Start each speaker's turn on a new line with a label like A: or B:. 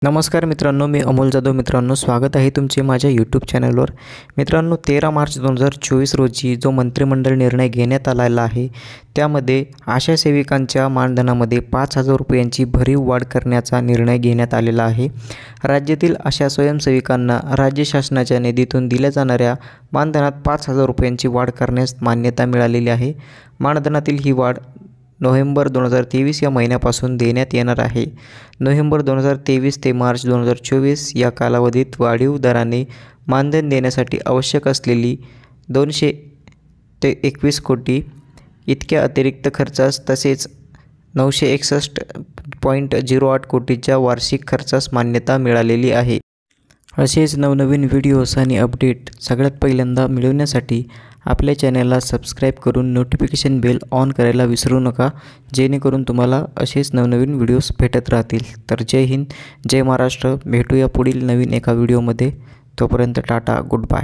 A: नमस्कार मित्रांनो, मी अमोल जाधव. मित्रांनो, स्वागत आहे तुमचे माझ्या यूट्यूब चॅनलवर. मित्रांनो, 13 मार्च 2024 रोजी जो मंत्रिमंडळ निर्णय घेण्यात आलेला आहे, त्यामध्ये आशा सेविकांच्या मानधनामध्ये 5,000 रुपयांची भरीव वाढ करण्याचा निर्णय घेण्यात आलेला आहे. राज्यातील आशा स्वयंसेविकांना राज्य शासनाच्या निधीतून दिल्या जाणाऱ्या मानधनात 5,000 रुपयांची वाढ करण्यास मान्यता मिळालेली आहे. मानधनातील ही वाढ नोव्हेंबर 2023 या महिन्यापासून देण्यात येणार आहे. नोव्हेंबर 2023 ते मार्च 2024 या कालावधीत वाढीव दराने मानधन देण्यासाठी आवश्यक असलेली 200 ते 21 कोटी इतक्या अतिरिक्त खर्चास तसेच 961.08 कोटीच्या वार्षिक खर्चास मान्यता मिळालेली आहे. असेच नवनवीन व्हिडिओज आणि अपडेट सगळ्यात पहिल्यांदा मिळवण्यासाठी आपल्या चॅनलला सबस्क्राईब करून नोटिफिकेशन बेल ऑन करायला विसरू नका, जेणेकरून तुम्हाला असेच नवनवीन व्हिडिओज भेटत राहतील. तर जय हिंद, जय महाराष्ट्र. भेटूया पुढील नवीन एका व्हिडिओमध्ये. तोपर्यंत टाटा, गुड बाय.